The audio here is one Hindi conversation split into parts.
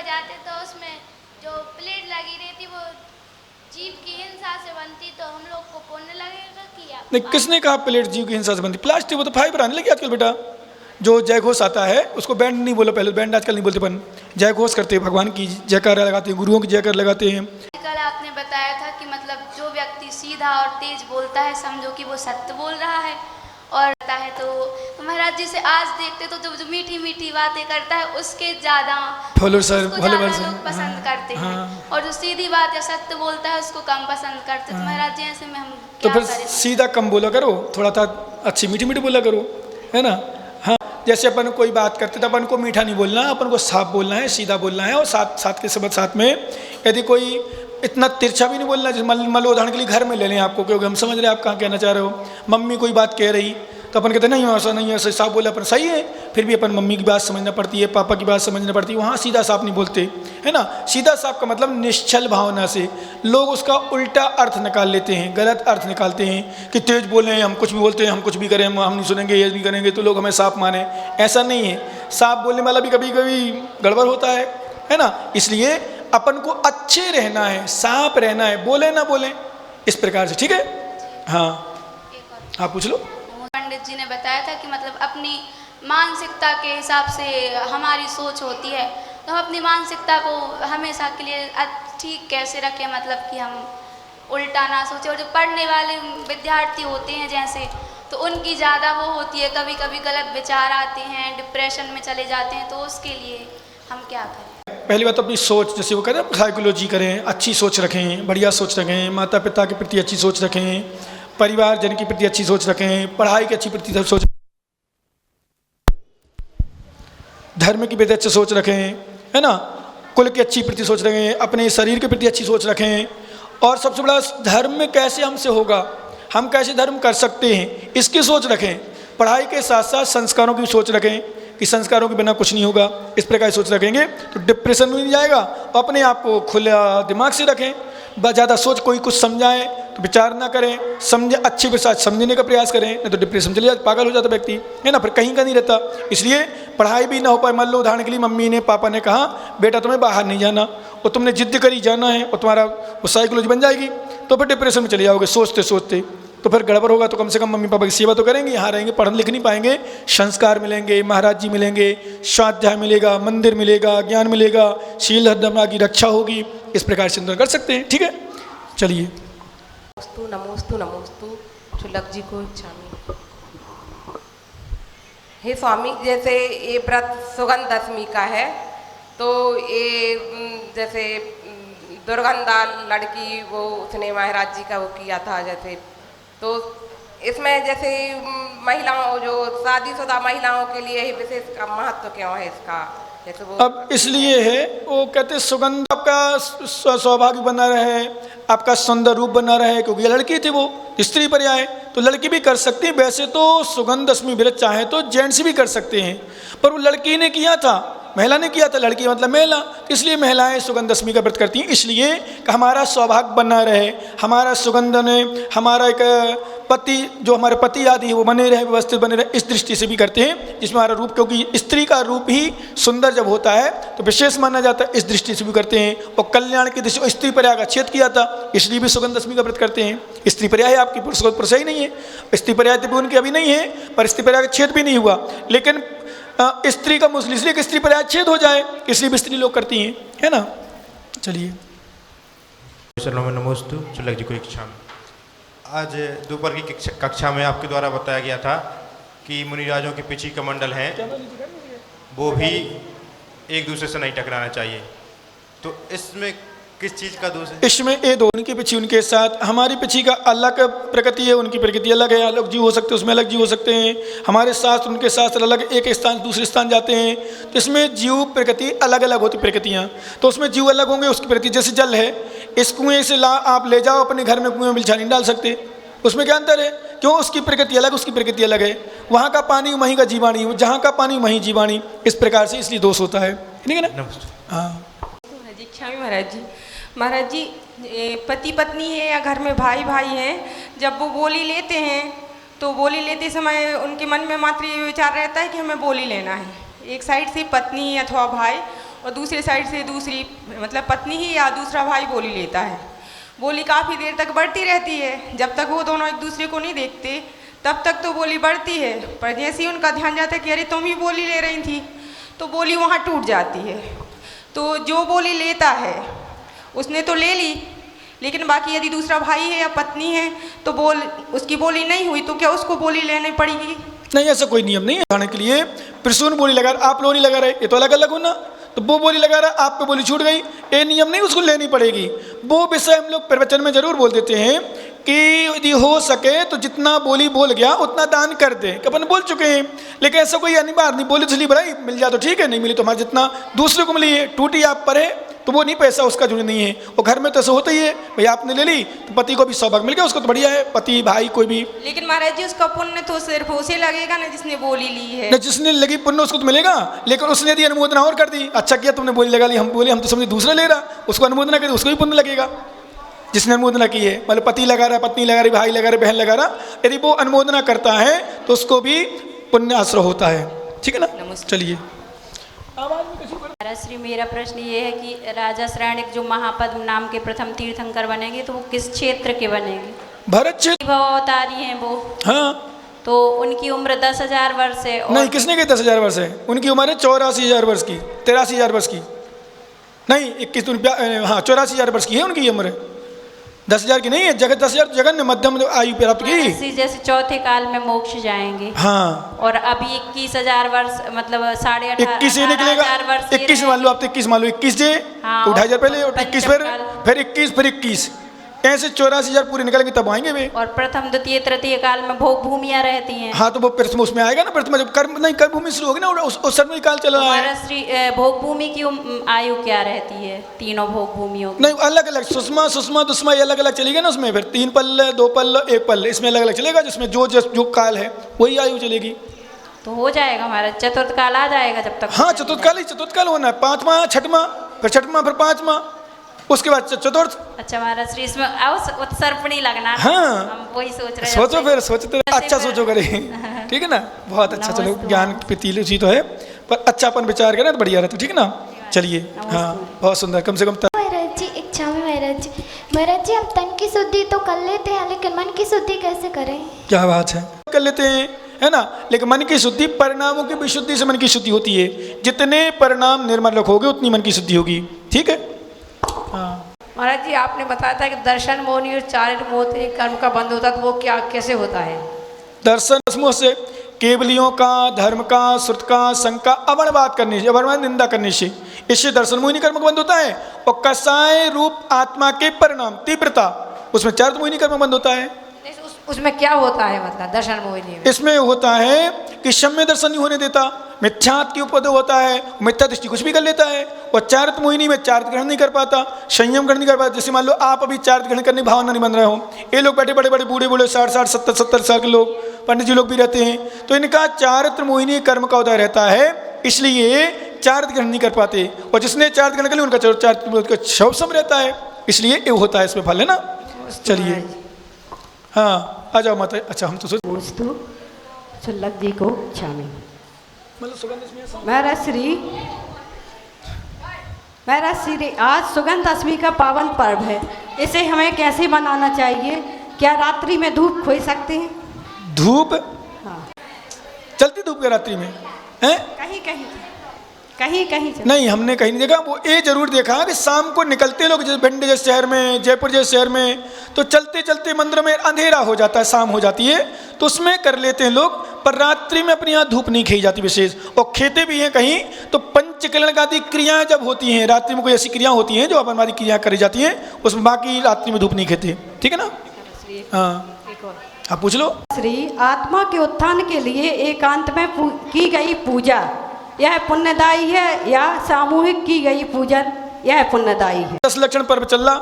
बजाते तो उसमें जो प्लेट लगी रहती वो जीव की हिंसा से बनती, तो हम लोग को पुण्य लगेगा कि आप? नहीं, किसने कहा प्लेट जीव की हिंसा से बनती? प्लास्टिक वो तो फाइबर आने लगी आजकल बेटा। जो जय घोष आता है उसको बैंड नहीं बोलो, पहले बैंड आजकल नहीं बोलते, अपन जय घोष करते हैं, भगवान की जयकार लगाते हैं, गुरुओं की जयकार लगाते हैं। कल आपने बताया था कि मतलब जो व्यक्ति सीधा और तेज बोलता है समझो कि वो सत्य बोल रहा है, और है तो महाराज जी से आज देखते तो जो मीठी मीठी बातें करता है उसके ज़्यादा लोग पसंद करते हैं, और जो सीधी बात या सत्य बोलता है उसको कम पसंद करते हैं। तो महाराज जी ऐसे में हम तो क्या फिर करें? सीधा कम बोला करो, थोड़ा था अच्छी मीठी मीठी बोला करो, है ना। हाँ, जैसे अपन कोई बात करते तो अपन को मीठा नहीं बोलना, अपन को साफ बोलना है, सीधा बोलना है, और साथ के सब साथ में यदि कोई इतना तिरछा भी नहीं बोलना। जैसे मान लो उदाहरण के लिए घर में ले लें आपको, क्योंकि हम समझ रहे हैं आप कहाँ कहना चाह रहे हो। मम्मी कोई बात कह रही तो अपन कहते नहीं ऐसा नहीं है, ऐसा साफ बोला, अपन सही है, फिर भी अपन मम्मी की बात समझना पड़ती है, पापा की बात समझना पड़ती है, वहाँ सीधा साफ नहीं बोलते, है ना। सीधा साफ का मतलब निश्चल भावना से लोग उसका उल्टा अर्थ निकाल लेते हैं, गलत अर्थ निकालते हैं कि तेज बोले, हम कुछ भी बोलते हैं, हम कुछ भी करें, हम नहीं सुनेंगे, ये नहीं करेंगे तो लोग हमें साफ माने। ऐसा नहीं है, साफ बोलने वाला भी कभी कभी गड़बड़ होता है ना। इसलिए अपन को अच्छे रहना है, साफ रहना है, बोले ना बोले, इस प्रकार से, ठीक है। हाँ हाँ, पूछ लो। पंडित जी ने बताया था कि मतलब अपनी मानसिकता के हिसाब से हमारी सोच होती है, तो हम अपनी मानसिकता को हमेशा के लिए ठीक कैसे रखें, मतलब कि हम उल्टा ना सोचें। और जो पढ़ने वाले विद्यार्थी होते हैं जैसे, तो उनकी ज़्यादा वो होती है, कभी कभी गलत विचार आते हैं, डिप्रेशन में चले जाते हैं, तो उसके लिए हम क्या करें? पहली बात तो अपनी सोच, जैसे वो कहते हैं साइकोलॉजी करें, अच्छी सोच रखें, बढ़िया सोच रखें, माता पिता के प्रति अच्छी सोच रखें, परिवार जन के प्रति अच्छी सोच रखें, पढ़ाई की अच्छी प्रति सोच, धर्म की प्रति अच्छी सोच रखें, है ना, कुल की अच्छी प्रति सोच रखें, अपने शरीर के प्रति अच्छी सोच रखें, और सबसे बड़ा धर्म में कैसे हमसे होगा, हम कैसे धर्म कर सकते हैं, इसकी सोच रखें। पढ़ाई के साथ साथ संस्कारों की सोच रखें कि संस्कारों के बिना कुछ नहीं होगा, इस प्रकार सोच रखेंगे तो डिप्रेशन में नहीं जाएगा। और अपने आप को खुला दिमाग से रखें, ज़्यादा सोच, कोई कुछ समझाए तो विचार ना करें, समझे अच्छे के साथ समझने का प्रयास करें, नहीं तो डिप्रेशन चले जाता, पागल हो जाता व्यक्ति, है ना, फिर कहीं का नहीं रहता। इसलिए पढ़ाई भी ना हो पाए, मान लो उदाहरण के लिए मम्मी ने पापा ने कहा बेटा तुम्हें बाहर नहीं जाना, और तुमने जिद्द करी जाना है, और तुम्हारा वो साइकोलॉजी बन जाएगी, तो फिर डिप्रेशन में चले जाओगे सोचते सोचते, तो फिर गड़बड़ होगा। तो कम से कम मम्मी पापा की सेवा तो करेंगे, यहाँ रहेंगे, पढ़ लिख नहीं पाएंगे, संस्कार मिलेंगे, महाराज जी मिलेंगे, स्वाध्याय मिलेगा, मंदिर मिलेगा, ज्ञान मिलेगा, शील धर्म की रक्षा होगी, इस प्रकार चिंतन कर सकते हैं, ठीक है। चलिए। नमोस्तु नमोस्तु नमोस्तु चुलक जी को इच्छामी। हे स्वामी, जैसे ये व्रत सुगंध दशमी का है, तो ये जैसे दुर्गंधा लड़की वो उसने महाराज जी का वो किया था, जैसे तो इसमें जैसे महिलाओं, जो शादीशुदा महिलाओं के लिए ही विशेष का महत्व क्यों है इसका? जैसे वो अब इसलिए है, वो कहते सुगंध आपका सौभाग्य बना रहे, आपका सुंदर रूप बना रहे, क्योंकि ये लड़की थी, वो स्त्री पर्याय, तो लड़की भी कर सकती है। वैसे तो सुगंध दशमी व्रत चाहे तो जेंट्स भी कर सकते हैं, पर वो लड़की ने किया था, महिला ने किया था, लड़की मतलब महिला, इसलिए महिलाएं सुगंध दशमी का व्रत करती हैं। इसलिए हमारा सौभाग्य बना रहे, हमारा सुगंध ने, हमारा एक पति, जो हमारे पति आदि है वो बने रहे, व्यवस्थित बने रहे, इस दृष्टि से भी करते हैं, जिसमें हमारा रूप, क्योंकि स्त्री का रूप ही सुंदर जब होता है तो विशेष माना जाता है, इस दृष्टि से भी करते हैं। और कल्याण की दृष्टि, स्त्री पर्याय का छेद किया था, इसलिए भी सुगंध दशमी का व्रत करते हैं। स्त्री पर्याय है आपकी, पुरुष ही नहीं है, स्त्री पर्याय भी उनकी अभी नहीं है, पर स्त्री पर्याय का छेद भी नहीं हुआ, लेकिन स्त्री का मुस्लिम, इसलिए कि स्त्री पर्याय छेद हो जाए, इसलिए भी स्त्री लोग करती हैं, है ना। चलिए। नमोस्तु चुलक जी को इच्छा। आज दोपहर की कक्षा में आपके द्वारा बताया गया था कि मुनिराजों के पीछे कमंडल हैं, वो भी एक दूसरे से नहीं टकराना चाहिए, तो इसमें किस चीज़ का दोष है? इसमें ये दो, उनकी पिछी उनके साथ, हमारी पिछी का अलग प्रकृति है, उनकी प्रकृति अलग है, अलग जीव हो सकते हैं, उसमें अलग जीव हो सकते हैं, हमारे शास्त्र उनके शास्त्र अलग, एक स्थान दूसरे स्थान जाते हैं, तो इसमें जीव प्रकृति अलग अलग होती प्रकृतियाँ, तो उसमें जीव अलग होंगे, उसकी प्रकृति, जैसे जल है, इस कुएँ से आप ले जाओ अपने घर में, कुएँ में बिलछा नहीं डाल सकते, उसमें क्या अंतर है? क्यों? उसकी प्रकृति अलग, उसकी प्रकृति अलग है, वहाँ का पानी वहीं का जीवाणी, जहाँ का पानी वहीं जीवाणी, इस प्रकार से इसलिए दोष होता है, ठीक है ना। हाँ महाराज जी, महाराज जी, पति पत्नी है या घर में भाई भाई हैं, जब वो बोली लेते हैं तो बोली लेते समय उनके मन में मात्र ये विचार रहता है कि हमें बोली लेना है, एक साइड से पत्नी अथवा भाई, और दूसरे साइड से दूसरी मतलब पत्नी ही या दूसरा भाई बोली लेता है। बोली काफ़ी देर तक बढ़ती रहती है, जब तक वो दोनों एक दूसरे को नहीं देखते तब तक तो बोली बढ़ती है, पर जैसे ही उनका ध्यान जाता है कि अरे तुम ही बोली ले रही थी, तो बोली वहाँ टूट जाती है। तो जो बोली लेता है उसने तो ले ली, लेकिन बाकी यदि दूसरा भाई है या पत्नी है तो उसकी बोली नहीं हुई, तो क्या उसको बोली लेनी पड़ेगी? नहीं, ऐसा कोई नियम नहीं है। उदाहरण के लिए प्रसून बोली लगा रहा, आप लोरी लगा रहे, ये तो अलग अलग हो ना। तो वो बोली लगा रहा, आप पे बोली छूट गई, ये नियम नहीं, उसको लेनी पड़ेगी। वो विषय हम लोग प्रवचन में जरूर बोल देते हैं कि यदि हो सके तो जितना बोली बोल गया उतना दान कर दे, कि अपन बोल चुके हैं। लेकिन ऐसा कोई अनिवार्य नहीं, बोली तो चली बढ़ाई, मिल जाए तो ठीक है, नहीं मिली तो हमारा जितना दूसरे को मिली है, टूटी आप पर है तो वो नहीं, पैसा उसका जुड़ नहीं है। और घर में तो ऐसा होता ही है, भाई आपने ले ली तो पति को भी सौभाग मिल गया, उसको तो बढ़िया है, पति भाई कोई भी। लेकिन महाराज जी उसका पुण्य तो सिर्फ उसे लगेगा ना जिसने बोली ली है। न जिसने लगी पुण्य उसको तो मिलेगा, लेकिन उसने यदि अनुमोदना और कर दी, अच्छा किया तुमने बोली लगा ली, हम बोले हम तो समझे दूसरा ले रहा, उसको अनुमोदना कर दी, उसको भी पुण्य लगेगा जिसने अनुमोदना की है। मतलब पति लगा रहा, पत्नी लगा रही, भाई लगा रहे, बहन लगा रहा, यदि वो अनुमोदना करता है तो उसको भी पुण्य आश्रय होता है। ठीक है ना, चलिए। श्री मेरा प्रश्न ये है कि राजा श्रेणिक जो महापद्म नाम के प्रथम तीर्थंकर बनेंगे तो वो किस क्षेत्र के बनेंगे? भरत क्षेत्र भवतारी हैं वो। हाँ, तो उनकी उम्र 10,000 वर्ष है। नहीं, किसने कही 10,000 वर्ष है? उनकी उम्र है 84,000 वर्ष की, 83,000 वर्ष की, नहीं 21, हाँ 84,000 वर्ष की है उनकी उम्र। 10,000 की नहीं है, जगत 10,000 जगन ने मध्यम आयु प्राप्त की, जैसे चौथे काल में मोक्ष जाएंगे। हाँ, और अभी 21,000 वर्ष मतलब 18,500 21 से निकलेगा, 21 मान लो, आप तो 21 मान लो, 21 से 2,500 पहले और 21 फिर 21 ऐसे 84,000 पूरे निकलेंगे तब आएंगे वे। और प्रथम द्वितीय तृतीय काल में भोग भूमियाँ रहती हैं। हाँ, तो वो प्रथम उसमें आएगा ना, प्रथम जब कर्म नहीं, कर्म भूमि शुरू होगी ना, उस समय काल चल रहा है। श्री भोग भूमि की आयु क्या रहती है तीनों भोग भूमियों की? नहीं, अलग अलग, सुषमा दुष्मा ये अलग अलग चलेगा ना उसमें, फिर 3 पल्ले 2 पल्ले 1 पल्ले, इसमें अलग अलग चलेगा, जिसमें जो काल है वही आयु चलेगी। तो हो जाएगा हमारा चतुर्थ काल आ जाएगा जब तक। हाँ, चतुर्थ काल होना है, 5वां 6वां फिर 6वां फिर 5वां, उसके बाद चतुर्थ। अच्छा महाराज श्री इसमें उत्सर्पणी लगना। हाँ, हम वही सोच रहे हैं। सोचो फिर, सोचते अच्छा सोचो करे। ठीक है ना, बहुत अच्छा। चलो, ज्ञान पीतीली उसी तो है, पर अच्छा अपन विचार करें तो बढ़िया रहता। ठीक है ना, चलिए। हाँ, बहुत सुंदर। कम से कम महाराज जी, इच्छा में महाराज जी हम तन की शुद्धि तो कर लेते हैं, लेकिन मन की शुद्धि कैसे करें? क्या बात है, कर लेते हैं, है ना, लेकिन मन की शुद्धि, परिणामों की विशुद्धि से मन की शुद्धि होती है। जितने परिणाम निर्मल रखोगे उतनी मन की शुद्धि होगी। ठीक है। हाँ महाराज जी, आपने बताया था कि दर्शन मोहनी और चारित्र मोह कर्म का बंध होता है, तो वो क्या कैसे होता है? दर्शन समूह से केवलियों का, धर्म का, श्रुत का, संघ का अवर्णवाद करने से, अवर्णवाद निंदा करने से, इससे दर्शन मोहिनी कर्म का बंद होता है। और कसाय रूप आत्मा के परिणाम तीव्रता, उसमें चारित्र मोहिनी कर्म बंद होता है। उसमें क्या होता है मतलब दर्शन मोहिनी में? इसमें होता है कि सम्य दर्शन नहीं होने देता, मिथ्यात्व की उपद होता है, मिथ्या दृष्टि कुछ भी कर लेता है। और चारित्र मोहिनी में चारित्र ग्रहण नहीं कर पाता, संयम ग्रहण नहीं कर पाता। जैसे मान लो आप अभी चारित्र ग्रहण करने की भावना नहीं बन रहे हो, ये लोग बैठे बड़े बड़े बूढ़े 60, 70 साल के लोग, पंडित जी लोग भी रहते हैं, तो इनका चारित्र मोहिनी कर्म का उदय रहता है, इसलिए चारित्र ग्रहण नहीं कर पाते। और जिसने चारित्र ग्रहण कर लिया उनका चारित्र शव सब रहता है, इसलिए ये होता है, इसमें फल है ना। चलिए, हाँ आ जाओ माता। अच्छा, हम तो सोच सुल्लभ जी को छामी महाराज श्री आज सुगंध दशमी का पावन पर्व है, इसे हमें कैसे मनाना चाहिए? क्या रात्रि में धूप खोई सकते हैं? धूप? हाँ, चलती धूप के रात्रि में है? कहीं नहीं, हमने कहीं नहीं देखा। वो ये जरूर देखा कि शाम को निकलते लोग, जैसे भिंड जैसे शहर में, जयपुर जैसे शहर में, तो चलते चलते मंदिर में अंधेरा हो जाता है, शाम हो जाती है, तो उसमें कर लेते हैं लोग। पर रात्रि में अपने यहाँ धूप नहीं खाई जाती विशेष। और खेते भी हैं कहीं, तो पंचकलन आदि क्रियाएं जब होती हैं रात्रि में, कोई ऐसी क्रिया होती हैं जो अपनवादी क्रिया करी जाती हैं, उसमें बाकी रात्रि में धूप नहीं खेते। ठीक है ना। हाँ, आप पूछ लो। श्री आत्मा के उत्थान के लिए एकांत में की गई पूजा यह पुण्यदायी है या सामूहिक की गई पूजन यह पुण्यदायी है? 10 लक्षण पर्व चल रहा,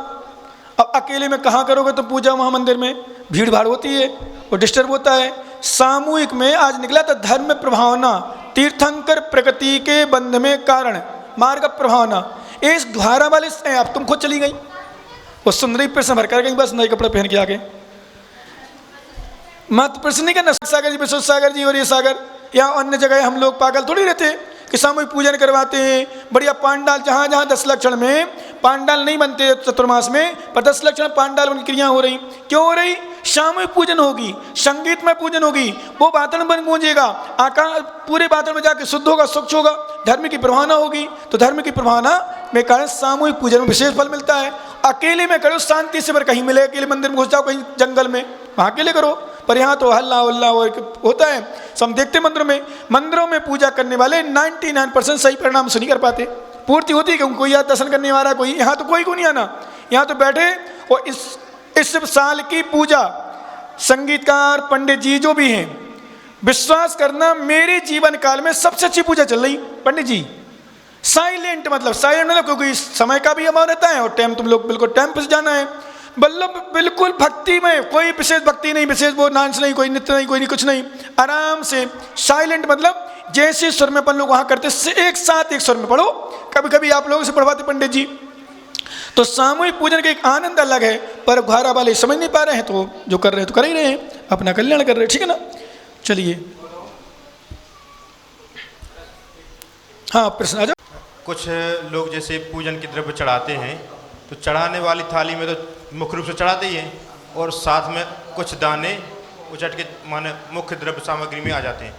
अब अकेले में कहाँ करोगे तो पूजा, वहाँ मंदिर में भीड़ भाड़ होती है और डिस्टर्ब होता है। सामूहिक में आज निकला था धर्म प्रभावना, तीर्थंकर प्रकृति के बंध में कारण, मार्ग प्रभावना। इस द्वारा वाले अब तुम खुद चली गई, वो सुंदरी प्रश्न भर कर गई, बस नए कपड़े पहन के आगे। मत प्रश्न नहीं करना, सागर जी, विश्व सागर जी और ये सागर या अन्य जगह हम लोग पागल थोड़ी रहते कि सामूहिक पूजन करवाते हैं, बढ़िया पांडाल, जहाँ जहाँ 10 लक्षण में पांडाल नहीं बनते चतुर्मास में, पर 10 लक्षण पांडाल उनकी क्रिया हो रही। क्यों हो रही? सामूहिक पूजन होगी, संगीत में पूजन होगी, वो वातावरण बन गूंजेगा, आकाश पूरे वातावरण में जाके शुद्ध होगा, स्वच्छ होगा, धर्म की प्रभावना होगी। तो धर्म की प्रभावना में कारण सामूहिक पूजन में विशेष फल मिलता है। अकेले में करो शांति से, पर कहीं मिले, अकेले मंदिर में घुस जाओ, कहीं जंगल में, वहाँ अकेले करो। पर यहाँ तो हल्ला उल्ला होता है। हम देखते मंदिरों में पूजा करने वाले 99% सही परिणाम से नहीं कर पाते। पूर्ति होती है कि कोई यहाँ दर्शन करने वाला, कोई यहाँ तो कोई को नहीं आना, यहाँ तो बैठे और इस साल की पूजा संगीतकार पंडित जी जो भी हैं, विश्वास करना मेरे जीवन काल में सबसे अच्छी पूजा चल रही पंडित जी। साइलेंट मतलब क्योंकि समय का भी अभाव रहता है और टाइम, तुम लोग बिल्कुल टाइम पर जाना है, मतलब बिल्कुल भक्ति में, कोई विशेष भक्ति नहीं, विशेष वो डांस नहीं, कोई नृत्य नहीं, कोई नहीं, कुछ नहीं, आराम से साइलेंट मतलब जैसे स्वर में अपन लोग वहाँ करते एक साथ एक स्वर में पढ़ो। कभी कभी आप लोगों से पढ़वाते पंडित जी। तो सामूहिक पूजन का एक आनंद अलग है, पर घारा वाले समझ नहीं पा रहे हैं, तो जो कर रहे हैं तो कर ही रहे हैं, अपना कल्याण कर रहे हैं, ठीक है ना। चलिए हाँ, प्रश्न आ जाओ। कुछ लोग जैसे पूजन के द्रव्य चढ़ाते हैं, तो चढ़ाने वाली थाली में तो मुख्य रूप से चढ़ाते ही हैं, और साथ में कुछ दाने उचट के माने मुख्य द्रव्य सामग्री में आ जाते हैं,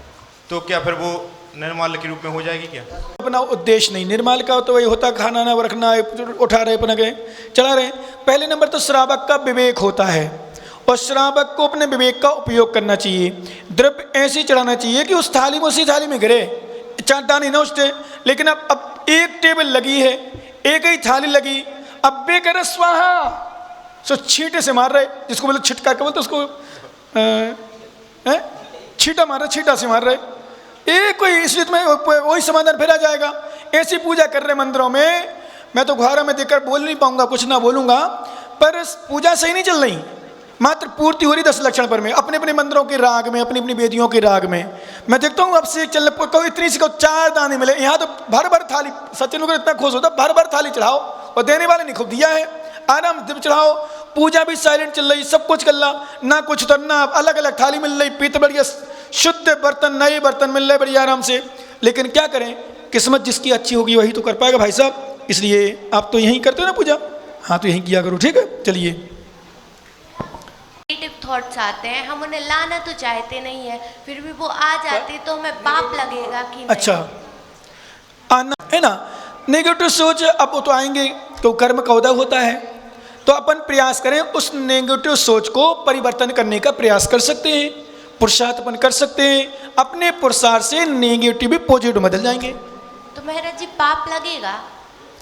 तो क्या फिर वो निर्माल्य के रूप में हो जाएगी क्या? अपना उद्देश्य नहीं, निर्माल का तो वही होता, खाना ना रखना, उठा रहे अपना गए चला रहे। पहले नंबर तो श्रावक का विवेक होता है, और श्रावक को अपने विवेक का उपयोग करना चाहिए। द्रव्य ऐसे चढ़ाना चाहिए कि उस थाली में, उसी थाली में गिरे, दाने न उठते। लेकिन अब एक टेबल लगी है, एक ही थाली लगी, अब बेकर स्वाहा, सो छींटे से मार रहे, जिसको मतलब छिटका के बोलते उसको छींटा मार रहे, छींटा से मार रहे, एक कोई, इसलिए में वही समाधान फिर आ जाएगा। ऐसी पूजा कर रहे मंदिरों में, मैं तो घारा में देखकर बोल नहीं पाऊंगा, कुछ ना बोलूंगा, पर पूजा सही नहीं चल रही, मात्र पूर्ति हो रही 10 लक्षण पर में, अपने अपने मंदिरों के राग में, अपनी अपनी वेदियों के राग में। मैं देखता हूँ अब से चल कोई इतनी सी को 4 दाने मिले, यहाँ तो भर भर थाली, सचिन को इतना खुश होता, भर भर थाली चढ़ाओ, और देने वाले ने खूब दिया है, आराम से चढ़ाओ। पूजा भी साइलेंट चल रही, सब कुछ कर रहा, ना कुछ उतरना, अलग अलग थाली मिल रही, पीतल बढ़िया शुद्ध बर्तन, नए बर्तन मिल रहे बढ़िया आराम से। लेकिन क्या करें, किस्मत जिसकी अच्छी होगी वही तो कर पाएगा भाई साहब। इसलिए आप तो यहीं करते हो ना पूजा, हाँ तो यहीं किया करो, ठीक है। चलिए, नेगेटिव थॉट्स आते हैं, हम उन्हें लाना तो चाहते नहीं है, फिर भी वो आ जाते तो हमें पाप लगेगा कि नहीं? अच्छा, आना है ना, नेगेटिव सोच अब वो तो आएंगे, तो कर्म का उदय होता है, तो अपन प्रयास करें उस नेगेटिव सोच को परिवर्तन करने का प्रयास कर सकते हैं, पुरुषार्थ अपन कर सकते हैं, अपने पुरुषार्थ से नेगेटिव भी पॉजिटिव बदल जाएंगे। तो महाराज जी पाप लगेगा?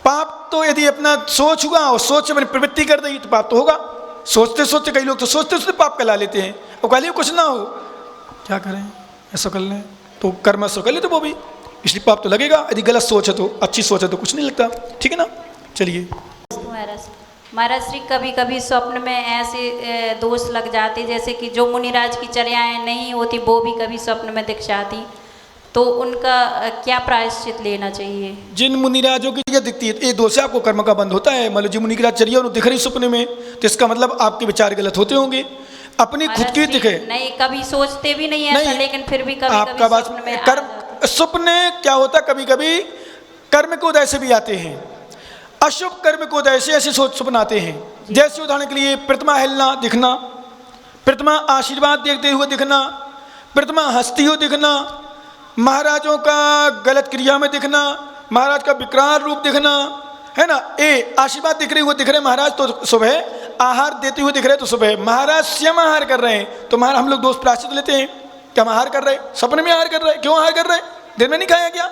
पाप तो यदि अपना सोच हुआ और सोच से अपनी प्रवृत्ति कर दी तो पाप तो होगा। सोचते सोचते कई लोग तो सोचते सोचते पाप कहला लेते हैं, वो कह लिए कुछ ना हो, क्या करें, ऐसा कर लें तो कर्म ऐसा कर ले, तो वो भी, इसलिए पाप तो लगेगा। यदि गलत सोच है तो, अच्छी सोच है तो कुछ नहीं लगता, ठीक है ना। चलिए महाराज श्री, कभी कभी स्वप्न में ऐसे दोष लग जाते, जैसे कि जो मुनिराज की चर्याएं नहीं होती वो भी कभी स्वप्न में दिख जाती, तो उनका क्या प्रायश्चित लेना चाहिए? जिन मुनिराजों की दिखती है, ये दोष से आपको कर्म का बंध होता है। मान लो जी मुनि की चर्या उन्हें दिख रही सपने में, तो इसका मतलब आपके विचार गलत होते होंगे, अपनी खुद की दिखे नहीं, कभी सोचते भी नहीं ऐसा, लेकिन फिर भी कभी आपका बात कर्म सपने क्या होता, कभी कभी कर्म के उदय से भी आते हैं, अशुभ कर्म को उदय से ऐसे सोच सपन आते हैं। जैसे उदाहरण के लिए प्रतिमा हिलना दिखना, प्रतिमा आशीर्वाद देखते हुए दिखना, प्रतिमा हंसती हुई दिखना, महाराजों का गलत क्रिया में दिखना, महाराज का विकराल रूप दिखना, है ना, ए आशीर्वाद दिख रहे हुए दिख रहे महाराज तो सुबह, आहार देते हुए दिख रहे तो सुबह, महाराज स्वयं आहार कर रहे हैं तो महाराज हम लोग दोष प्रायश्चित लेते हैं, क्या हम आहार कर रहे हैं, सपने में आहार कर रहे हैं, क्यों आहार कर रहे हैं, दिन में नहीं खाया क्या,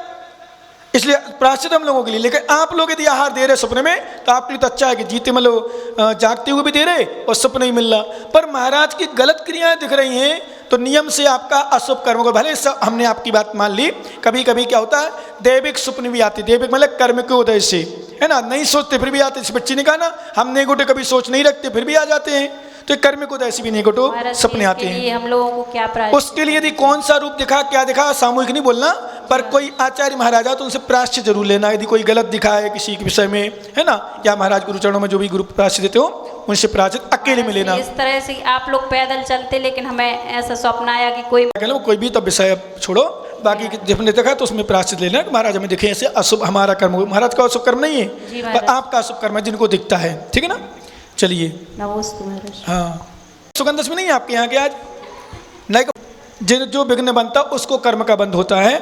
इसलिए प्रायश्चित हम लोगों के लिए। लेकिन आप लोग यदि आहार दे रहे सपने में तो आपके लिए तो अच्छा है कि जीते मतलब जागते हुए भी दे रहे और सपने ही मिल रहा, पर महाराज की गलत क्रियाएं दिख रही हैं तो नियम से आपका अशुभ कर्म को, भले हमने आपकी बात मान ली, कभी कभी क्या होता है दैविक सपने भी आते, दैविक मतलब कर्म के उदय से, है ना, नहीं सोचते फिर भी आते। इस बच्ची ने कहा ना, हम नेगेटिव कभी सोच नहीं रखते फिर भी आ जाते हैं, तो कर्म को उदय से भी नेगेटिव सपने आते हैं। हम लोगों को क्या प्रायश्चित, उसके लिए यदि कौन सा रूप दिखा, क्या दिखा, सामूहिक नहीं बोलना, पर कोई आचार्य महाराजा तो उनसे प्रायश्चित जरूर लेना, यदि कोई गलत दिखा है किसी के विषय में, है ना, या महाराज गुरु चरणों में जो भी गुरु प्रायश्चित देते हो उनसे प्रायश्चित अकेले में लेना। इस तरह से आप लोग पैदल चलते, लेकिन हमें ऐसा स्वप्न आया कि कोई भी तो विषय छोड़ो, बाकी जब ने देखा तो उसमें प्रायश्चित लेना कि महाराज हमें देखे ऐसे अशुभ हमारा कर्म हो। महाराज का अशुभ कर्म नहीं जी है, महाराज। आपका अशुभ कर्म है जिनको दिखता है, ठीक है ना। चलिए, नमोस्तु महाराज। हाँ, सुगंध दशमी नहीं है आपके यहाँ के आज? नहीं, जो विघ्न बनता उसको कर्म का बंध होता है।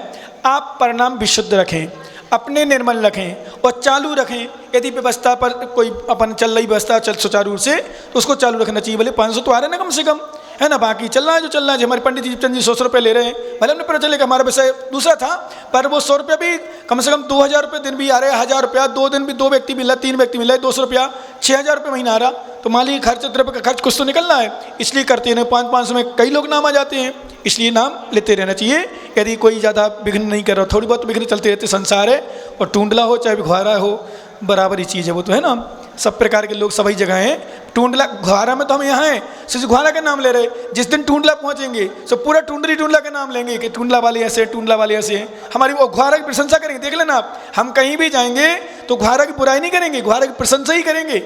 आप परिणाम विशुद्ध रखें, अपने निर्मल रखें और चालू रखें। यदि व्यवस्था पर कोई अपन चल रही व्यवस्था चल सुचारू रूप से तो उसको चालू रखना चाहिए। भले 500 तो आ रहे ना कम से कम, है ना, बाकी चल रहा है जो चल रहा है। हमारे पंडित जी चंद जी 100 रुपये ले रहे हैं, भले हमने पता चलेगा हमारा विषय दूसरा था, पर वो 100 रुपये भी कम से कम 2000 रुपये दिन भी आ रहे हैं, 1000 रुपया 2 दिन भी 2 व्यक्ति मिल रहा है, 3 व्यक्ति मिल रहा है, 200 रुपया 6000 रुपये महीना आ रहा। तो माली खर्च द्रव्य का खर्च कुछ तो निकलना है, इसलिए करते हैं। 500 में कई लोग नाम आ जाते हैं, इसलिए नाम लेते रहना चाहिए। यदि कोई ज़्यादा विघ्न नहीं कर रहा, थोड़ी बहुत विघ्न चलते रहते, संसार है, और टूंडला हो चाहे घुआरा हो बराबर ही चीज़ है वो तो, है ना। सब प्रकार के लोग सभी जगह हैं। टूंडला घुआरा में तो हम यहाँ हैं, सिर्फ घुआरा का नाम ले रहे। जिस दिन टूंडला पहुँचेंगे तो पूरा टूंडला का नाम लेंगे कि टूंडला वाले ऐसे, टूंडला वाले ऐसे हैं। हमारी वो घुआरा की प्रशंसा करेंगे। देख लेना आप, हम कहीं भी जाएंगे तो घुआरा की बुराई नहीं करेंगे, घुआरा की प्रशंसा ही करेंगे।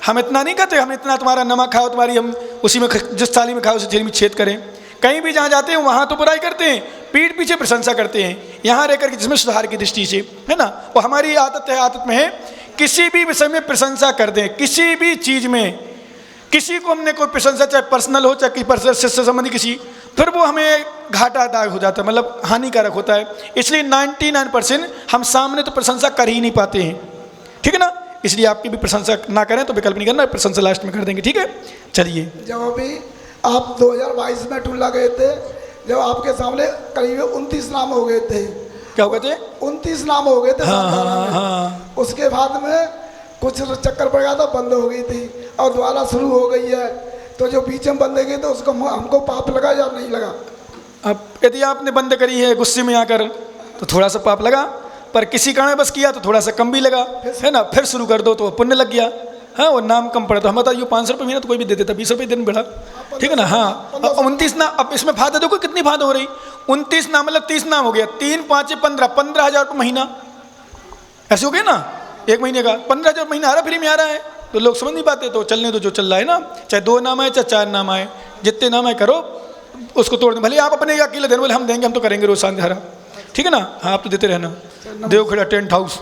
हम इतना नहीं कहते हम इतना तुम्हारा नमक खाओ, तुम्हारी हम उसी में जिस थाली में खाओ उसी थाली में छेद करें। कहीं भी जहाँ जाते हैं वहाँ तो बुराई करते हैं, पीठ पीछे प्रशंसा करते हैं। यहाँ रह करके जिसमें सुधार की दृष्टि से, है ना, वो हमारी आदत है, आदत में है। किसी भी विषय में प्रशंसा कर दें, किसी भी चीज़ में किसी को हमने कोई प्रशंसा, चाहे पर्सनल हो चाहे पर्सनल से संबंधी किसी, फिर वो हमें घाटा दाग हो जाता है, मतलब हानिकारक होता है। इसलिए 99% हम सामने तो प्रशंसा कर ही नहीं पाते हैं, ठीक है ना। इसलिए आपकी भी प्रशंसा ना करें तो विकल्प नहीं करना, प्रशंसा लास्ट में कर देंगे, ठीक है। चलिए, जब अभी आप 2022 में टूंडला गए थे, जब आपके सामने करीब 29 नाम हो गए थे। क्या हो गए थे? 29 नाम हो गए थे। हाँ। उसके बाद में कुछ चक्कर पड़ गया था, बंद हो गई थी और दोबारा शुरू हो गई है। तो जो बीच में बंद हो गई तो उसको हमको पाप लगा या नहीं लगा? अब यदि आपने बंद करी है गुस्से में आकर तो थोड़ा सा पाप लगा, पर किसी कारण बस किया तो थोड़ा सा कम भी लगा, है ना। फिर शुरू कर दो तो पुण्य लग गया, हाँ, वो नाम कम पड़ा। तो हम बताइए 500 रुपये महीना तो कोई भी दे देता, 20 रुपये दिन बढ़ा, ठीक है ना। हाँ, 29 नाम, अब इसमें फायदा देखो कितनी फायदा हो रही। 29 नाम मतलब 30 नाम हो गया, 3 5 15,000 रुपये महीना, ऐसे हो गया ना। एक महीने का 15,000 महीना आ रहा, फ्री में आ रहा है। तो लोग समझ नहीं पाते, तो चलने दो जो चल रहा है ना, चाहे 2 नाम आए चाहे 4 नाम आए, जितने नाम आए करो, उसको तोड़ दें। भले आप अपने अकेले देने, बोले हम देंगे, हम तो करेंगे रोज संध्या, ठीक है ना। हाँ, आप तो देते रहना। देवखेड़ा टेंट हाउस,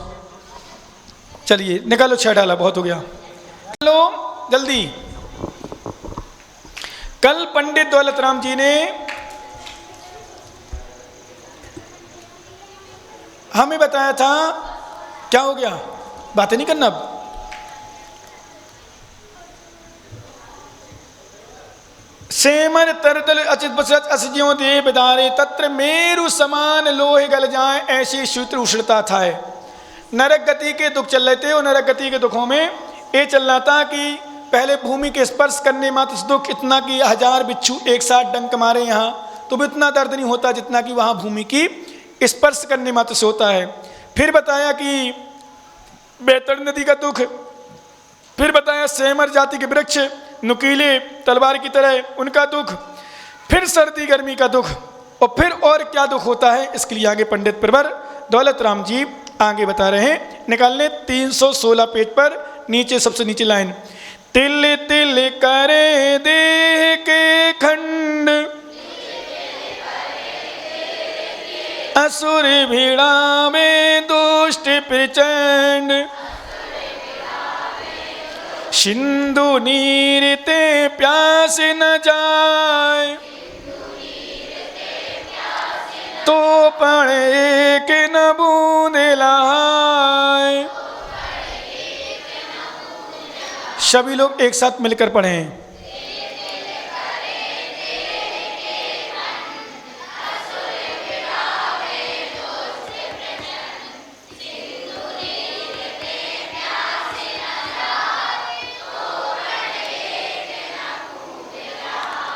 चलिए निकालो 6 डाला, बहुत हो गया। लो जल्दी। कल पंडित दौलत राम जी ने हमें बताया था, क्या हो गया, बातें नहीं करना अब। सेमर तरतल अचित बसरत असज्यों दे बिदारे तत्र मेरु समान लोहे गल जाए, ऐसी सूत्र उष्णता था। नरक गति के दुख चल रहे थे, और नरक गति के दुखों में ये चल रहा था कि पहले भूमि के स्पर्श करने मात्र दुख इतना कि 1000 बिच्छू एक साथ डंक मारे यहाँ तो भी इतना दर्द नहीं होता जितना कि वहाँ भूमि की स्पर्श करने मात्र से होता है। फिर बताया कि बेतड़ नदी का दुख, फिर बताया सेमर जाति के वृक्ष नुकीले तलवार की तरह उनका दुख, फिर सर्दी गर्मी का दुख, और फिर और क्या दुख होता है इसके लिए आगे पंडित प्रवर दौलत राम जी आगे बता रहे हैं। निकालने 316 पेज पर नीचे सबसे नीचे लाइन, तिल तिल करे देह के खंड असुर भिड़ा में दुष्ट प्रचंड, सिंधु नीर ते प्यास न जाए तो पड़े के न बूंद लाए। सभी लोग एक साथ मिलकर पढ़ें।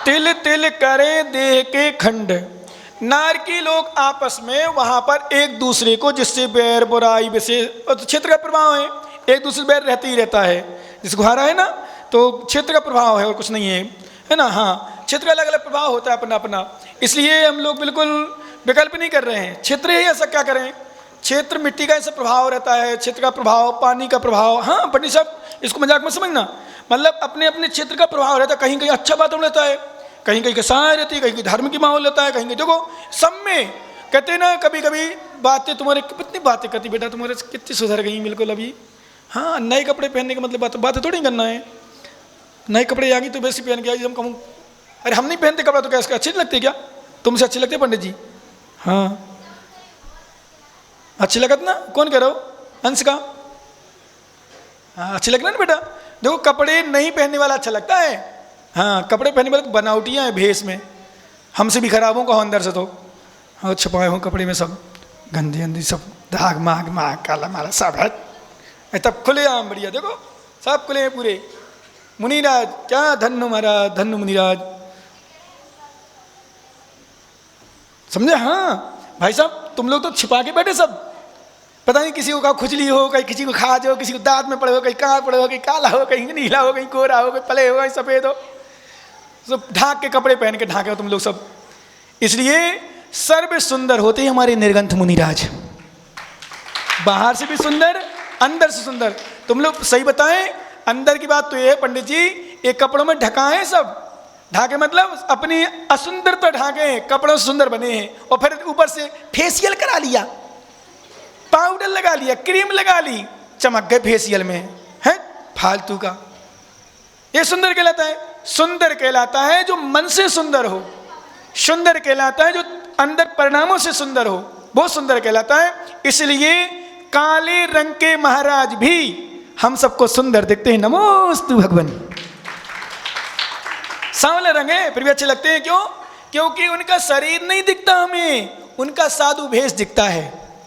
तिल तिल करे देह के खंड, नारकी लोग आपस में वहां पर एक दूसरे को, जिससे बैर बुराई विशेष क्षेत्र का प्रभाव है, एक दूसरे बैर रहते ही रहता है। जिस घुआरा है ना तो क्षेत्र का प्रभाव है और कुछ नहीं है ना। हाँ, क्षेत्र का अलग अलग प्रभाव होता है अपना अपना, इसलिए हम लोग बिल्कुल विकल्प नहीं कर रहे हैं। क्षेत्र ही ऐसा क्या करें, क्षेत्र मिट्टी का ऐसा प्रभाव रहता है, क्षेत्र का प्रभाव, पानी का प्रभाव। हाँ पंडित साहब इसको मजाक में समझना, मतलब अपने अपने क्षेत्र का प्रभाव रहता है। कहीं कहीं अच्छा वातावरण रहता है, कहीं कहीं कसाय रहती है, कहीं कहीं धर्म की माहौल रहता है, कहीं कहीं देखो सब में कहते ना कभी कभी बातें तुम्हारे, कितनी बातें करती बेटा तुम्हारे, कितनी सुधर गई बिल्कुल अभी। हाँ, नए कपड़े पहनने का मतलब बातें थोड़ी करना है। नए कपड़े आ गई तो वैसे पहन के आई, हम कहूँ अरे हम नहीं पहनते कपड़ा तो क्या इसका अच्छे नहीं लगते क्या? तुमसे अच्छे लगते पंडित जी? हाँ अच्छे लगत ना? कौन कह रहा हो? अंश का? हाँ अच्छे लग रहे ना बेटा। देखो कपड़े नहीं पहनने वाला अच्छा लगता है। हाँ कपड़े पहनने वाले बनावटियाँ हैं भेष में, हमसे भी खराब हो कहो अंदर से तो। हाँ छुपाए हो कपड़े में सब गंदी गंदी सब दाग माग माग काला माला सब है, तब खुले आम बढ़िया। देखो सब खुले हैं पूरे। मुनिराज क्या धन्य महाराज, धन्य मुनिराज, समझे? हाँ भाई साहब तुम लोग तो छिपा के बैठे सब, पता नहीं किसी को कहा खुजली हो, कहीं किसी को खाज हो, किसी को दांत में पड़े हो, कहीं कहाँ पड़े हो, कहीं काला हो, कहीं नीला हो, कहीं गोरा हो, कहीं पले हो, कहीं सफ़ेद हो, सब ढाक के कपड़े पहन के ढाके हो तुम लोग सब। इसलिए सर्व सुंदर होते हैं हमारे निर्गंथ मुनिराज, बाहर से भी सुंदर अंदर से सुंदर। तुम लोग सही बताएं, अंदर की बात तो ये है पंडित जी, ये कपड़ों में ढकाएं सब, ढाके मतलब अपनी असुंदरता ढाके, कपड़ों से सुंदर बने हैं, और फिर ऊपर से फेशियल करा लिया, पाउडर लगा लिया, क्रीम लगा ली, चमक गए फेशियल में, है फालतू का। ये सुंदर कहलाता है? सुंदर कहलाता है जो मन से सुंदर हो, सुंदर कहलाता है जो अंदर परिणामों से सुंदर हो, वो सुंदर कहलाता है। इसलिए काले रंग के महाराज भी हम सबको सुंदर दिखते हैं, नमोस्तु भगवान। सांवले रंग है फिर भी अच्छे लगते हैं, क्यों? क्योंकि उनका शरीर नहीं दिखता हमें, उनका साधु भेष दिखता है।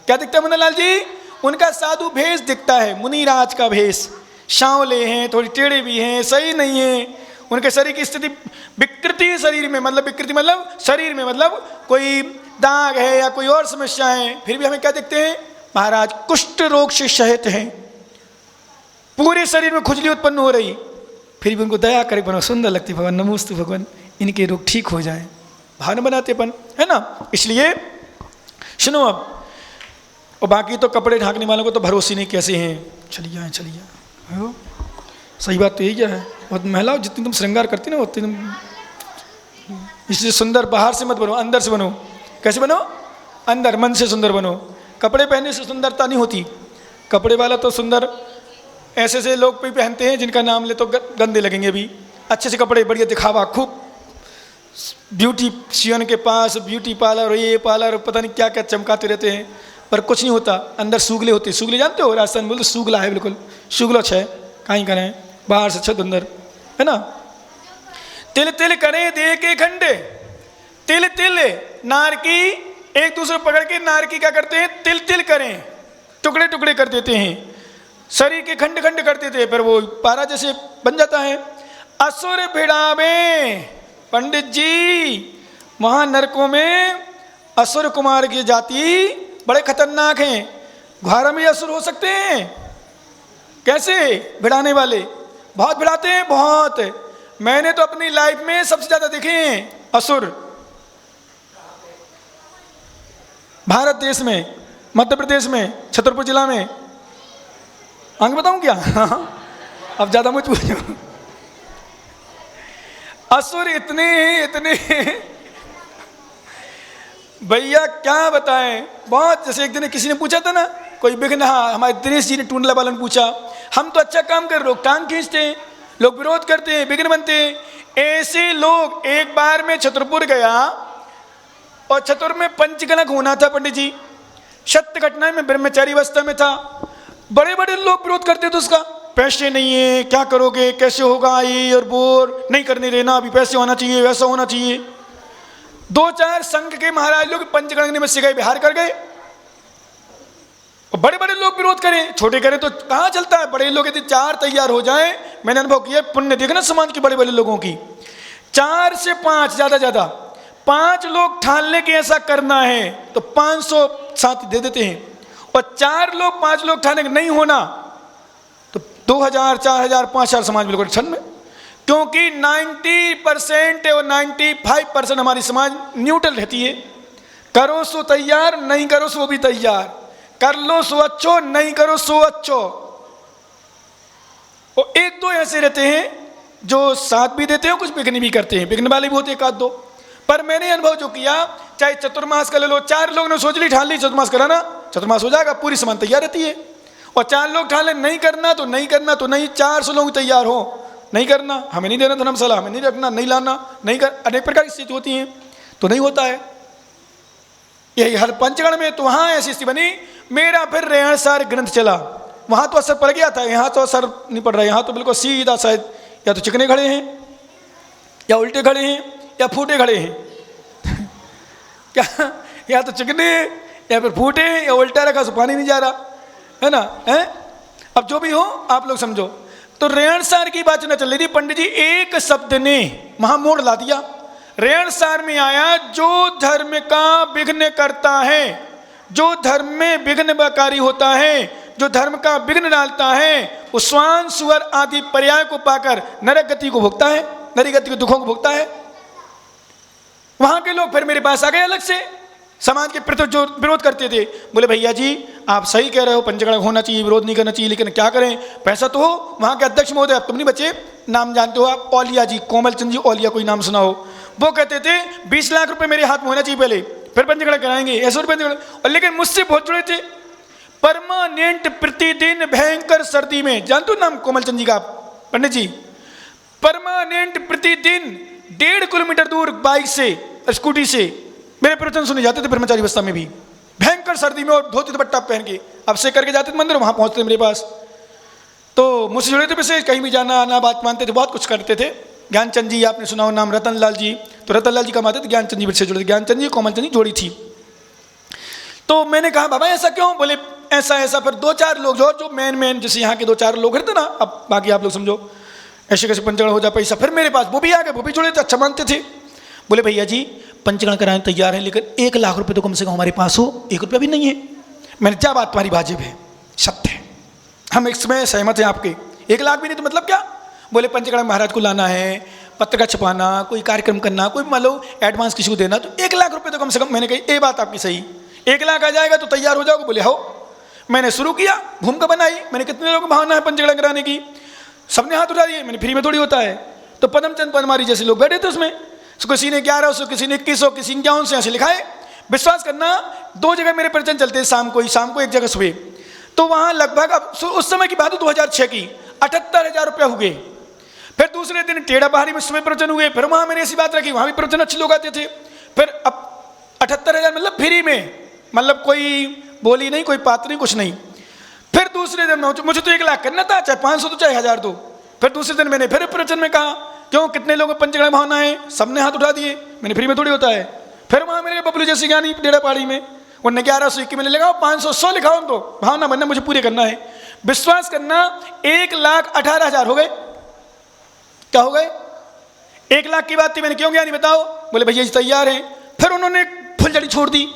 क्या दिखता है मुन्नालाल जी? उनका साधु भेष दिखता है, मुनिराज का भेष। सांवले हैं, थोड़ी टेढ़े भी हैं, सही नहीं है, उनके शरीर की स्थिति विकृति है शरीर में, मतलब विकृति मतलब शरीर में मतलब कोई दाग है या कोई और समस्या है, फिर भी हमें क्या दिखते हैं? महाराज कुष्ठ रोग से सहित हैं, पूरे शरीर में खुजली उत्पन्न हो रही, फिर भी उनको दया करे बनो, सुंदर लगती भगवान, नमोस्तु भगवान, इनके रोग ठीक हो जाए, भावना बनाते अपन, है ना। इसलिए सुनो अब, और बाकी तो कपड़े ढांकने वालों को तो भरोसे नहीं कैसे हैं, चलिए आए चलिए आए। सही बात तो यही क्या है, बहुत महिलाओं जितनी तुम श्रृंगार करती ना उतनी तुम, इसलिए सुंदर बाहर से मत बनो, अंदर से बनो। कैसे बनो? अंदर मन से सुंदर बनो। कपड़े पहनने से सुंदरता नहीं होती, कपड़े वाला तो सुंदर ऐसे से लोग भी पहनते हैं जिनका नाम ले तो गंदे लगेंगे भी, अच्छे से कपड़े बढ़िया दिखावा, खूब ब्यूटीशियन के पास ब्यूटी पार्लर और ये पार्लर पता नहीं क्या क्या चमकाते रहते हैं, पर कुछ नहीं होता, अंदर सूगले होते। सूगले जानते हो? राजस्थान बोलते सूगला है, बिल्कुल सूगलो है, कहीं करें बाहर से छत अंदर, है ना। तिल तिल करें दे के खंडे, तिल तिल नार की एक दूसरे पकड़ के नार की क्या करते हैं? तिल तिल करें, टुकड़े टुकड़े कर देते हैं, शरीर के खंड खंड कर देते हैं, फिर वो पारा जैसे बन जाता है। असुर भिड़ावे पंडित जी, वहाँ नरकों में असुर कुमार की जाति बड़े खतरनाक हैं, घारा में असुर हो सकते हैं। कैसे? भिड़ाने वाले बहुत भिड़ाते हैं, बहुत। मैंने तो अपनी लाइफ में सबसे ज़्यादा देखे हैं असुर, भारत देश में, मध्य प्रदेश में, छतरपुर जिला में। आगे बताऊं क्या? अब ज़्यादा मुझ पूछो। असुर इतने भैया क्या बताएं, बहुत। जैसे एक दिन किसी ने पूछा था ना, कोई विघ्न, हाँ हमारे दिनेश जी ने टूंडला वालों ने पूछा, हम तो अच्छा काम कर, लोग टांग खींचते हैं, लोग विरोध करते हैं, विघ्न बनते हैं। ऐसे लोग, एक बार मैं छतरपुर गया और छतरपुर में पंचगणक होना था पंडित जी, सत्य घटना में ब्रह्मचारी अवस्था में था, बड़े बड़े लोग विरोध करते थे उसका, पैसे नहीं है क्या करोगे, कैसे होगा, ये और बोर नहीं करने देना, अभी पैसे होना चाहिए, वैसा होना चाहिए। 2-4 संघ के महाराज लोग पंचगणक में सिखाई बिहार कर गए, और बड़े बड़े लोग विरोध करें, छोटे करें तो कहाँ चलता है। बड़े लोग यदि 4 तैयार हो जाएं, मैंने अनुभव किया, पुण्य देखना समाज के बड़े बड़े लोगों की, 4 से 5 ज़्यादा 5 लोग ठान के ऐसा करना है तो 500 साथी दे देते हैं, और 4 लोग 5 लोग ठाने नहीं होना तो 2000, 4000, 5000 समाज बिल्कुल क्षण में। क्योंकि 90% और 95% हमारी समाज न्यूट्रल रहती है, करो सो तैयार, नहीं करो सो भी तैयार, कर लो सो अच्छो, नहीं करो सो अच्छो। और 1-2 ऐसे रहते हैं जो साथ भी देते हैं, कुछ बिगनी भी करते हैं, बिगने वाले भी होते हैं 1-2। पर मैंने अनुभव जो किया, चाहे चतुर्मास का ले लो, 4 लोग ने सोच ली ठान ली चतुर्मास कराना, चतुर्मास हो जाएगा, पूरी समान तैयार रहती है। और 4 लोग ठान ले नहीं करना तो नहीं करना तो नहीं, 400 लोग तैयार हो नहीं करना, हमें नहीं देना धर्मशाला, हमें नहीं रखना, नहीं लाना, नहीं कर, अनेक प्रकार की स्थिति होती हैं तो नहीं होता है। यही हर पंचगण में तो वहाँ ऐसी स्थिति बनी। मेरा फिर रेणसार ग्रंथ चला, वहाँ तो असर पड़ गया था, यहाँ तो असर नहीं पड़ रहा, यहाँ तो बिल्कुल सीधा शायद या तो चिकने खड़े हैं या उल्टे खड़े हैं या फूटे खड़े हैं क्या, या तो चिकने या फिर फूटे या उल्टा रखा सो पानी नहीं जा रहा है ना है। अब जो भी हो आप लोग समझो। तो रेणसार की बात न चल रही थी, पंडित जी एक शब्द ने वहां मोड़ ला दिया। रेणसार में आया जो धर्म का विघ्न करता है, जो धर्म में विघ्नकारी होता है, जो धर्म का विघ्न डालता है, वो स्वान सुअर आदि पर्याय को पाकर नरक गति को भोगता है, नरी गति के दुखों को भोगता है। वहां के लोग फिर मेरे पास आ गए अलग से, समाज के प्रति जो विरोध करते थे, बोले भैया जी आप सही कह रहे हो, पंचगण होना चाहिए, विरोध नहीं करना चाहिए, लेकिन क्या करें, पैसा तो हो। वहां के अध्यक्ष महोदय, अब तुम नहीं बचे, नाम जानते हो आप, औलिया जी, कोमल चंद जी औलिया, कोई नाम सुना हो, वो कहते थे 20 लाख रुपए मेरे हाथ में होना चाहिए पहले, फिर पंचगण कराएंगे, ऐसे रुपये। और लेकिन मुझसे बहुत जुड़े थे, परमानेंट प्रतिदिन भयंकर सर्दी में, जानते हो नाम कोमल चंद जी का पंडित जी, परमानेंट प्रतिदिन 1.5 किलोमीटर दूर बाइक से स्कूटी से मेरे प्रवचन सुने जाते थे ब्रह्मचारी अवस्था में भी, भयंकर सर्दी में, और धोती दुपट्टा पहन के अब से करके जाते थे मंदिर, वहां पहुंचते मेरे पास। तो मुझसे जुड़े थे, वैसे कहीं भी जाना आना, बात मानते थे, बहुत कुछ करते थे। ज्ञानचंद जी आपने सुना हो नाम, रतन लाल जी, तो रतन लाल जी कमाते थे, ज्ञानचंद जी से जुड़े थे, ज्ञानचंद जी कोमल चंद जी जोड़ी थी। तो मैंने कहा बाबा ऐसा क्यों, बोले ऐसा ऐसा। फिर 2-4 लोग जो मेन जैसे यहाँ के 2-4 लोग रहते ना, अब बाकी आप लोग समझो, ऐसे कैसे पंचगण हो जाए पैसा। फिर मेरे पास वो भी आ गए, वो भी जुड़े थे, अच्छा मानते थे। बोले भैया जी पंचगण कराने तैयार हैं, लेकिन 1 लाख रुपए तो कम से कम हमारे पास हो, 1 रुपया भी नहीं है। मैंने क्या बात तुम्हारी वाजिब है, सत्य है, हम इसमें सहमत हैं आपके, 1 लाख भी नहीं तो मतलब क्या। बोले पंचगण महाराज को लाना है, पत्रिका छपाना, कोई कार्यक्रम करना, कोई मान लो एडवांस किसी को देना, तो 1 लाख रुपए तो कम से कम। मैंने कही ये बात आपकी सही, 1 लाख आ जाएगा तो तैयार हो जाओगे। बोले हो। मैंने शुरू किया, भूमिका बनाई, मैंने कितने लोगों को भावना है पंचगण कराने की, सबने हाथ उठा दिए। मैंने फ्री में थोड़ी होता है, तो पदमचंद पदमारी जैसे लोग बैठे थे उसमें, किसी ने 1100, किसी ने 2100, किसी ने 5100 ऐसे लिखाए। विश्वास करना 2 जगह मेरे प्रवचन चलते थे, शाम को 1 जगह सुबह। तो वहाँ लगभग, अब उस समय की बात है 2006 की, 78,000 रुपये हुए। फिर दूसरे दिन टेढ़ा पहाड़ी में सुबह प्रवचन हुए, फिर वहाँ मैंने ऐसी बात रखी, वहाँ भी प्रवचन अच्छे लोग आते थे। फिर अब 78,000 मतलब फ्री में, मतलब कोई बोली नहीं, कोई पात्र नहीं, कुछ नहीं। फिर दूसरे दिन मुझे तो 1 लाख करना था, चाहे 500 तो चाहे 1000 दो। फिर दूसरे दिन मैंने फिर प्रवचन में कहा क्यों कितने लोग पंचगण भावना है, सबने हाथ उठा दिए। मैंने फ्री में थोड़ी होता है। फिर वहाँ मेरे बबलू जैसी ज्ञानी टेढ़ा पहाड़ी में, उन्होंने 1121 मैंने लगाओ, 500 लिखाओ, उनको भावना बनना, मुझे पूरे करना है। विश्वास करना 1,18,000 हो गए। क्या हो गए? 1 लाख की बात थी, मैंने क्यों ज्ञानी बताओ? बोले भैया जी तैयार हैं। फिर उन्होंने फुलझड़ी छोड़ दी,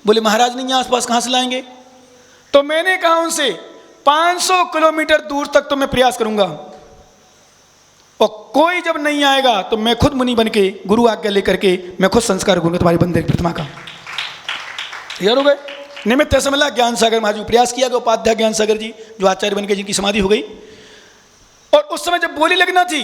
बोले महाराज नहीं आस पास कहाँ से लाएंगे। तो मैंने कहा उनसे 500 किलोमीटर दूर तक तो मैं प्रयास करूंगा, और कोई जब नहीं आएगा तो मैं खुद मुनि बन के गुरु आज्ञा लेकर के मैं खुद संस्कार करूंगा तुम्हारी बंदर की प्रतिमा का। तैयार हो गए। निमित्त ऐसा मिला, ज्ञान सागर महाराज प्रयास किया गया, उपाध्याय ज्ञान सागर जी जो आचार्य बन के जिनकी समाधि हो गई। और उस समय जब बोली लगना थी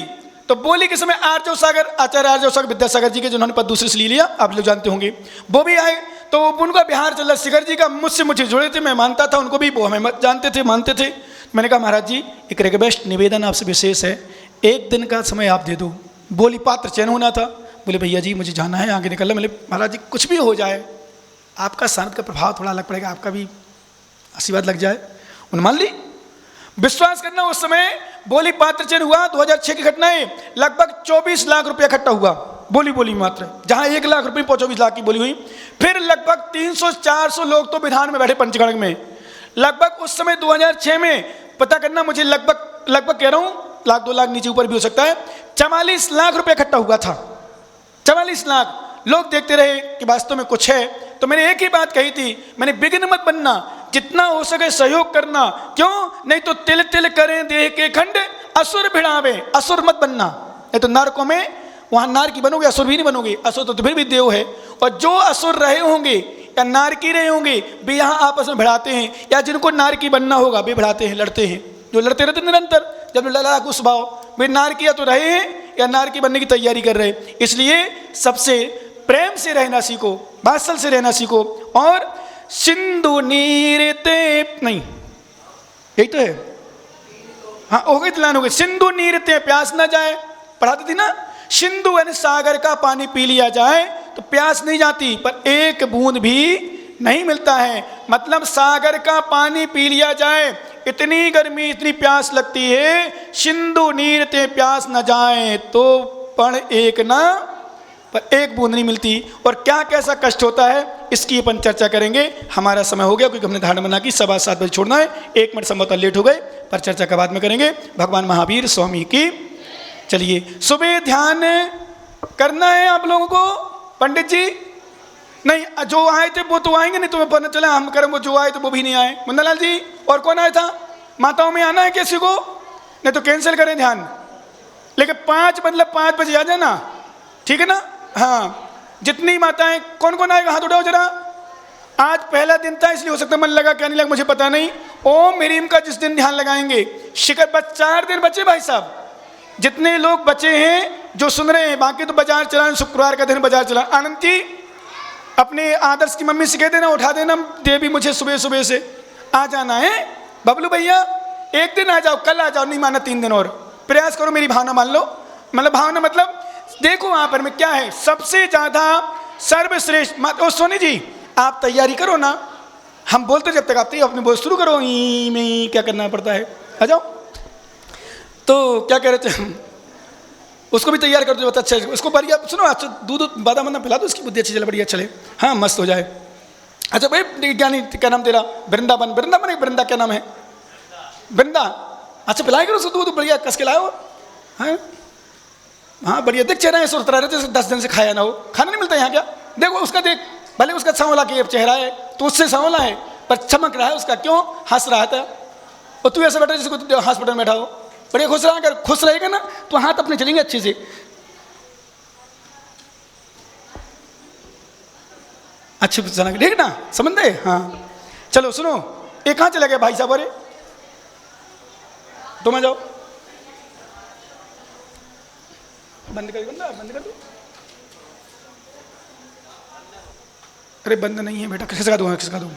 तो बोली के समय आर्जव सागर, आचार्य आर्जव सागर विद्यासागर जी के, जिन्होंने पद दूसरे से ले लिया, आप लोग जानते होंगे, वो भी आए। तो उनका बिहार चल रहा, शिखर जी का मुझे जुड़े थे, मैं मानता था उनको भी, वो हमें जानते थे, मानते थे। मैंने कहा महाराज जी एक रिक्वेस्ट, निवेदन आपसे विशेष है, 1 दिन का समय आप दे दो। बोली पात्र चयन होना था। बोले भैया जी मुझे जाना है, आगे निकलना। मैंने महाराज जी कुछ भी हो जाए, आपका शांत का प्रभाव थोड़ा अलग पड़ेगा, आपका भी आशीर्वाद लग जाए। उन्होंने मान ली। विश्वास करना उस समय बोली पात्र चयन हुआ, 2006 की घटना है। लगभग 24 लाख रुपया इकट्ठा हुआ बोली मात्र, जहां 1 लाख रुपये 24 लाख की बोली हुई। फिर लगभग 300-400 लोग तो विधान में बैठे पंचगण में। लगभग उस समय 2006 में पता करना, मुझे लगभग कह रहा हूं 1 लाख 2 लाख नीचे ऊपर भी हो सकता है, 44 लाख रुपये इकट्ठा हुआ था। 44 लाख लोग देखते रहे कि वास्तव में कुछ है। तो मैंने एक ही बात कही थी, मैंने विघ्न मत बनना, जितना हो सके सहयोग करना। क्यों? नहीं तो तिल तिल करें देह के खंड, असुर भिड़ावे, असुर मत बनना। नहीं तो नरकों में वहां नार की बनोगे, असुर भी नहीं बनोगे। असुर तो फिर भी देव है। और जो असुर रहे होंगे या नार की रहे होंगे वे यहाँ आपस में भिड़ाते हैं, या जिनको नार की बनना होगा वे भिड़ाते हैं, लड़ते हैं। जो लड़ते रहते निरंतर, जब लड़ा उस भाव वे नार किया तो रहे हैं या नार की बनने की तैयारी कर रहे हैं। इसलिए सबसे प्रेम से रहना सीखो, वात्सल से रहना सीखो। और सिंधु नीरते नहीं, यही तो है, हाँ हो गई लाइन, हो गई। सिंधु नीरते प्यास ना जाए, पढ़ाती थी ना, सिंधु यानी सागर का पानी पी लिया जाए तो प्यास नहीं जाती, पर एक बूंद भी नहीं मिलता है। मतलब सागर का पानी पी लिया जाए, इतनी गर्मी इतनी प्यास लगती है, सिंधु नीरते प्यास न जाए तो पण एक ना, पर एक बूंद नहीं मिलती। और क्या कैसा कष्ट होता है इसकी अपन चर्चा करेंगे। हमारा समय हो गया क्योंकि हमने धारणा बना की 7:15 बजे छोड़ना है, 1 मिनट संभवतः लेट हो गए, पर चर्चा का बाद में करेंगे। भगवान महावीर स्वामी की। चलिए सुबह ध्यान करना है आप लोगों को। पंडित जी नहीं, जो आए थे वो तो आएंगे नहीं, तुम्हें पता चला हम करें, वो जो आए तो वो भी नहीं आए। मुन्नालाल जी और कौन आया था? माताओं में आना है किसी को? नहीं तो कैंसिल करें ध्यान, लेकिन 5 मतलब 5 बजे आ जाना, ठीक है ना? हाँ, जितनी माताएं, कौन कौन आएगा हाथ उठाओ जरा। आज पहला दिन था इसलिए हो सकता है मन लगा क्या नहीं लगा मुझे पता नहीं। ओम मीरीम का जिस दिन ध्यान लगाएंगे, शिखर बस 4 दिन बचे भाई साहब, जितने लोग बचे हैं जो सुन रहे हैं, बाकी तो बाजार चलान, शुक्रवार का दिन बाजार चलान। आनंद जी अपने आदर्श की मम्मी से कह देना, उठा देना देवी मुझे सुबह सुबह से आ जाना है। बबलू भैया 1 दिन आ जाओ, कल आ जाओ, नहीं माना 3 दिन और प्रयास करो, मेरी भावना मान लो। मतलब भावना मतलब देखो वहां पर में क्या है, सबसे ज्यादा सर्वश्रेष्ठ। ओ सोनी जी आप तैयारी करो ना, हम बोलते जब तक आप अपने बोल शुरू करो, में क्या करना पड़ता है, आ जाओ। तो क्या कह रहे थे, उसको भी तैयार कर दो, अच्छा उसको बढ़िया सुनो, अच्छा दूध बादाम वादाम पिला दो, उसकी बुद्धि अच्छी चले, बढ़िया चले, हाँ मस्त हो जाए। अच्छा भाई ज्ञानी क्या नाम तेरा? वृंदावन, वृंदावन एक वृंदा क्या नाम है? वृंदा, अच्छा पिलाए करो उसको दूध बढ़िया कस के लाओ। हाँ हाँ बढ़िया, देख चेहरा ऐसा उतरा रहे थे 10 दिन से खाया ना हो, खाना नहीं मिलता यहाँ क्या? देखो उसका, देख भले उसका सांवला के चेहरा है तो उससे सांवला है पर चमक रहा है उसका, क्यों? हंस रहा था। और तू ऐसा बैठा जिसको हॉस्पिटल में बैठा हो, बढ़िया खुश रहा कर, खुश रहेगा ना तो हाथ अपने चलेंगे अच्छे से। अच्छे ठीक ना, समझ गए? हाँ चलो सुनो, एक कहाँ चला गया भाई साहब? अरे तुम आ जाओ, बंद कर, बंदा बंद कर दो। अरे बंद नहीं है बेटा, खिसका दूंगा, खिसका दूंगा।